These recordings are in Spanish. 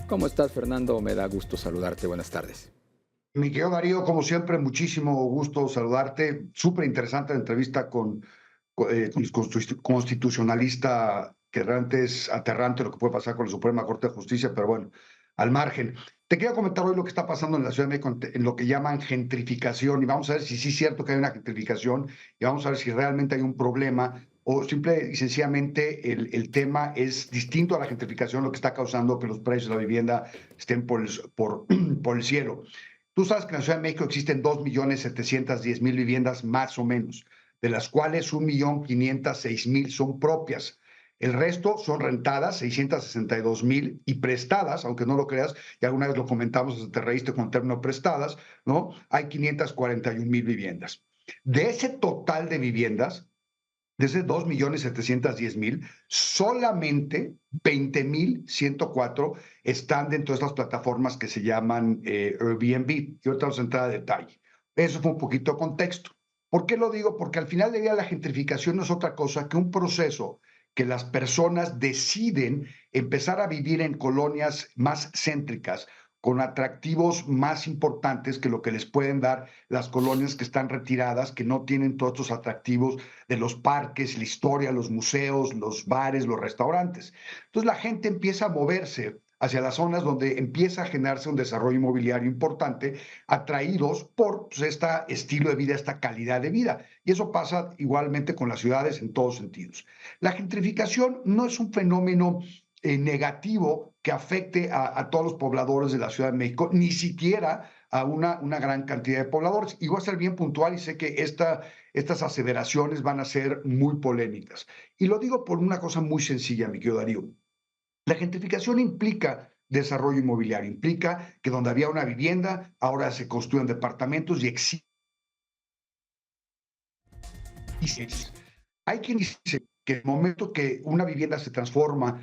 ¿Cómo estás, Fernando? Me da gusto saludarte. Buenas tardes. Mi querido Darío, como siempre, muchísimo gusto saludarte. Súper interesante la entrevista con el constitucionalista, que realmente es aterrante lo que puede pasar con la Suprema Corte de Justicia, pero bueno, al margen. Te quería comentar hoy lo que está pasando en la Ciudad de México en lo que llaman gentrificación, y vamos a ver si sí es cierto que hay una gentrificación, y vamos a ver si realmente hay un problema, o simple y sencillamente el tema es distinto a la gentrificación, lo que está causando que los precios de la vivienda estén por el cielo. Tú sabes que en la Ciudad de México existen 2.710.000 viviendas más o menos, de las cuales 1.506.000 son propias. El resto son rentadas, 662.000, y prestadas, aunque no lo creas, y alguna vez lo comentamos, te reíste con el término prestadas, ¿no? Hay 541.000 viviendas. De ese total de viviendas, de ese 2.710.000, solamente 20.104 están dentro de estas plataformas que se llaman Airbnb. Y ahorita vamos a entrar a detalle. Eso fue un poquito de contexto. ¿Por qué lo digo? Porque al final del día la gentrificación no es otra cosa que un proceso que las personas deciden empezar a vivir en colonias más céntricas, con atractivos más importantes que lo que les pueden dar las colonias que están retiradas, que no tienen todos estos atractivos de los parques, la historia, los museos, los bares, los restaurantes. Entonces la gente empieza a moverse hacia las zonas donde empieza a generarse un desarrollo inmobiliario importante, atraídos por pues, este estilo de vida, esta calidad de vida. Y eso pasa igualmente con las ciudades en todos sentidos. La gentrificación no es un fenómeno negativo que afecte a todos los pobladores de la Ciudad de México, ni siquiera a una gran cantidad de pobladores. Y voy a ser bien puntual y sé que estas aseveraciones van a ser muy polémicas. Y lo digo por una cosa muy sencilla, mi querido Darío. La gentrificación implica desarrollo inmobiliario, implica que donde había una vivienda, ahora se construyen departamentos y existen. Hay quien dice que el momento que una vivienda se transforma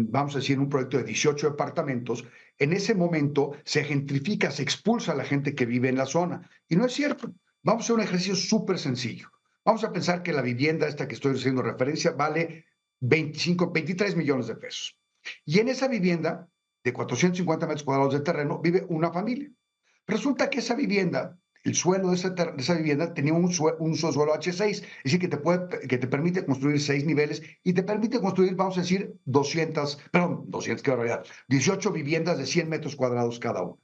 vamos a decir, en un proyecto de 18 departamentos, en ese momento se gentrifica, se expulsa a la gente que vive en la zona. Y no es cierto. Vamos a hacer un ejercicio súper sencillo. Vamos a pensar que la vivienda esta que estoy haciendo referencia vale 23 millones de pesos. Y en esa vivienda de 450 metros cuadrados de terreno vive una familia. Resulta que esa vivienda, el suelo de esa vivienda tenía un subsuelo H6, es decir, que te permite construir 6 niveles y te permite construir, vamos a decir, 200, qué barbaridad, 18 viviendas de 100 metros cuadrados cada una.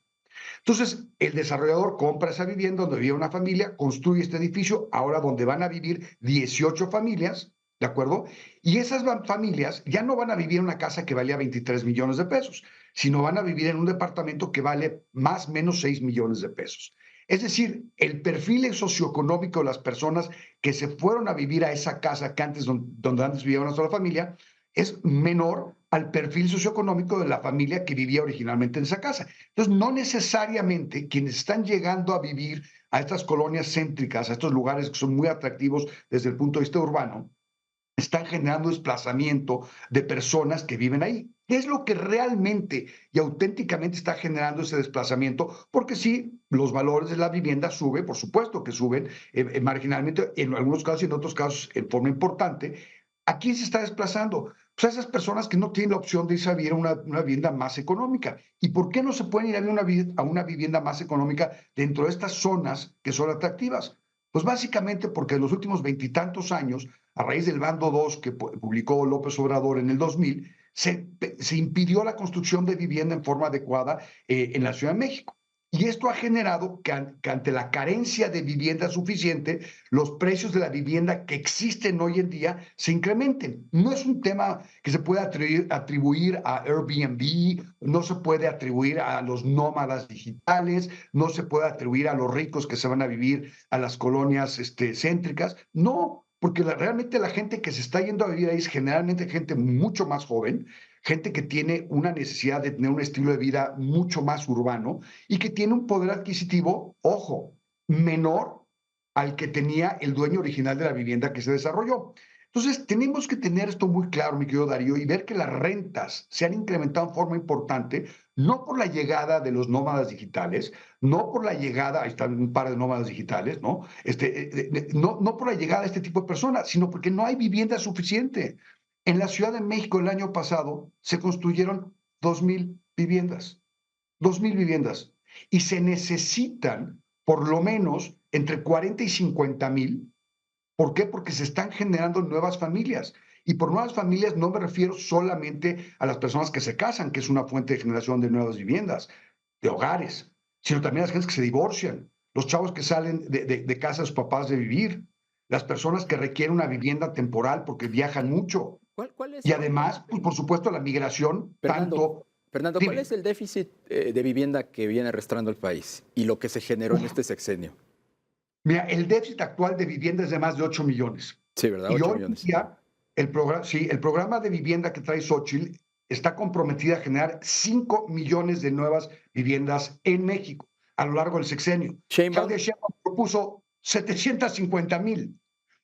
Entonces, el desarrollador compra esa vivienda donde vivía una familia, construye este edificio, ahora donde van a vivir 18 familias, ¿de acuerdo? Y esas familias ya no van a vivir en una casa que valía 23 millones de pesos, sino van a vivir en un departamento que vale más o menos 6 millones de pesos. Es decir, el perfil socioeconómico de las personas que se fueron a vivir a esa casa que donde antes vivía una sola familia es menor al perfil socioeconómico de la familia que vivía originalmente en esa casa. Entonces, no necesariamente quienes están llegando a vivir a estas colonias céntricas, a estos lugares que son muy atractivos desde el punto de vista urbano, están generando desplazamiento de personas que viven ahí. ¿Qué es lo que realmente y auténticamente está generando ese desplazamiento? Porque sí, los valores de la vivienda suben, por supuesto que suben marginalmente, en algunos casos y en otros casos en forma importante. ¿A quién se está desplazando? Pues a esas personas que no tienen la opción de irse a vivir a una vivienda más económica. ¿Y por qué no se pueden ir a vivir a una vivienda más económica dentro de estas zonas que son atractivas? Pues básicamente porque en los últimos veintitantos años, a raíz del bando 2 que publicó López Obrador en el 2000, se impidió la construcción de vivienda en forma adecuada en la Ciudad de México. Y esto ha generado que ante la carencia de vivienda suficiente, los precios de la vivienda que existen hoy en día se incrementen. No es un tema que se pueda atribuir a Airbnb, no se puede atribuir a los nómadas digitales, no se puede atribuir a los ricos que se van a vivir a las colonias céntricas. No, porque realmente la gente que se está yendo a vivir ahí es generalmente gente mucho más joven, gente que tiene una necesidad de tener un estilo de vida mucho más urbano y que tiene un poder adquisitivo, ojo, menor al que tenía el dueño original de la vivienda que se desarrolló. Entonces, tenemos que tener esto muy claro, mi querido Darío, y ver que las rentas se han incrementado en forma importante, no por la llegada de los nómadas digitales, no por la llegada, ahí están un par de nómadas digitales, ¿no? No por la llegada de este tipo de personas, sino porque no hay vivienda suficiente. En la Ciudad de México el año pasado se construyeron 2.000 viviendas, 2,000 viviendas. Y se necesitan por lo menos entre 40 y 50,000. ¿Por qué? Porque se están generando nuevas familias. Y por nuevas familias no me refiero solamente a las personas que se casan, que es una fuente de generación de nuevas viviendas, de hogares, sino también las gentes que se divorcian, los chavos que salen de casa de sus papás de vivir, las personas que requieren una vivienda temporal porque viajan mucho. ¿Cuál es, Y además, pues, por supuesto, la migración, Fernando, tanto... Fernando, cuál es Dime, el déficit de vivienda que viene arrastrando el país y lo que se generó en uf, este sexenio? mira, el déficit actual de vivienda es de más de 8 millones. Sí, ¿verdad? Y 8 hoy en millones. día, sí, el programa de vivienda que trae Xochitl está comprometida a generar 5 millones de nuevas viviendas en México a lo largo del sexenio. Sheinbaum, Claudia Sheinbaum propuso 750,000.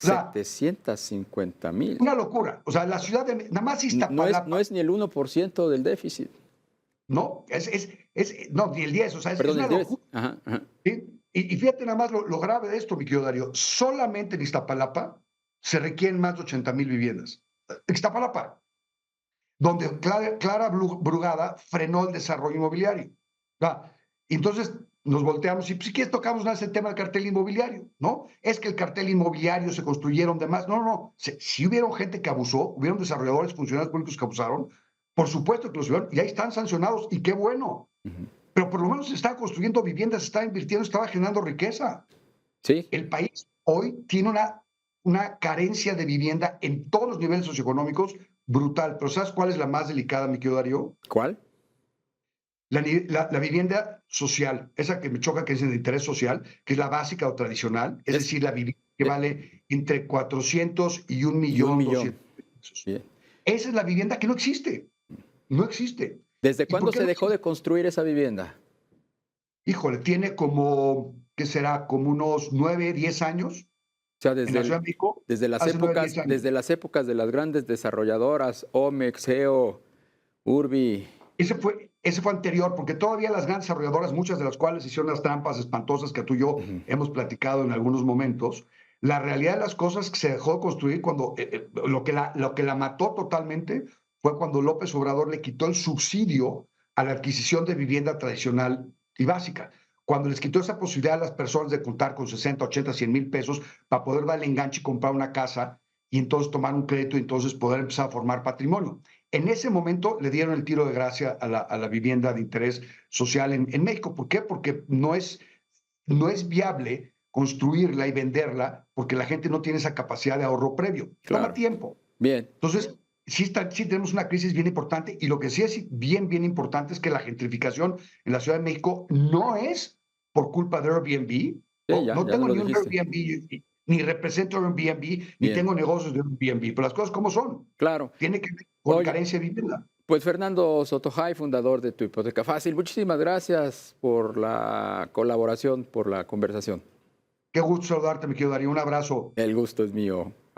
O sea, 750,000. una locura. O sea, la ciudad de... Nada más No Iztapalapa, es ni el 1% del déficit. ¿no? No, ni el 10, o sea, es Perdón, una el 10. locura. Ajá, ajá. ¿Sí? Y fíjate nada más lo grave de esto, mi querido Darío. Solamente en Iztapalapa se requieren más de 80,000 viviendas. Iztapalapa, donde Clara Brugada frenó el desarrollo inmobiliario. ¿Va? Y entonces nos volteamos y, pues, si quieres, tocamos más el tema del cartel inmobiliario, ¿no? Es que el cartel inmobiliario se construyeron de más. No, no, no. Si hubieron gente que abusó, hubieron desarrolladores, funcionarios públicos que abusaron, por supuesto que los hubieron, y ahí están sancionados, y qué bueno. Ujú. Pero por lo menos se estaba construyendo viviendas, se estaba invirtiendo, estaba generando riqueza. Sí, El país hoy tiene una carencia de vivienda en todos los niveles socioeconómicos brutal. Pero ¿sabes cuál es la más delicada, mi querido Darío? ¿cuál? La vivienda social, esa que me choca, que es de interés social, que es la básica o tradicional, es Es, decir, la vivienda que eh, vale entre 400 y y 1 millón. 1,200,000 pesos. Bien. Esa es la vivienda que no existe, no existe. ¿Desde ¿Y por cuándo qué se no dejó existe? de construir esa vivienda? Híjole, tiene como, ¿qué será? Como unos 9, 10 años O sea, en la Ciudad de México, hace 9, 10 años. desde las épocas de las grandes desarrolladoras, Omex, Geo, Urbi. Ese fue anterior, porque todavía las grandes desarrolladoras, muchas de las cuales hicieron las trampas espantosas que tú y yo Ujú. hemos platicado en algunos momentos, la realidad de las cosas es que se dejó de construir cuando lo que la mató totalmente fue cuando López Obrador le quitó el subsidio a la adquisición de vivienda tradicional y básica. Cuando les quitó esa posibilidad a las personas de contar con 60, 80, 100,000 pesos para poder dar el enganche y comprar una casa y entonces tomar un crédito y entonces poder empezar a formar patrimonio. En ese momento le dieron el tiro de gracia a la vivienda de interés social en México. ¿Por qué? Porque no es viable construirla y venderla porque la gente no tiene esa capacidad de ahorro previo. Toma Claro. tiempo. Bien. Entonces, sí tenemos una crisis bien importante y lo que sí es bien, bien importante es que la gentrificación en la Ciudad de México no es por culpa de Airbnb. Sí, No, no ya tengo nos lo ni un dijiste. Airbnb, ni represento Airbnb, ni Bien. tengo negocios de Airbnb, pero las cosas como son. Claro. Tiene que ver con Oye, carencia de vivienda. pues Fernando Sotojay, fundador de Tu Hipoteca Fácil, muchísimas gracias por la colaboración, por la conversación. Qué gusto saludarte, mi querido Darío. Un abrazo. El gusto es mío.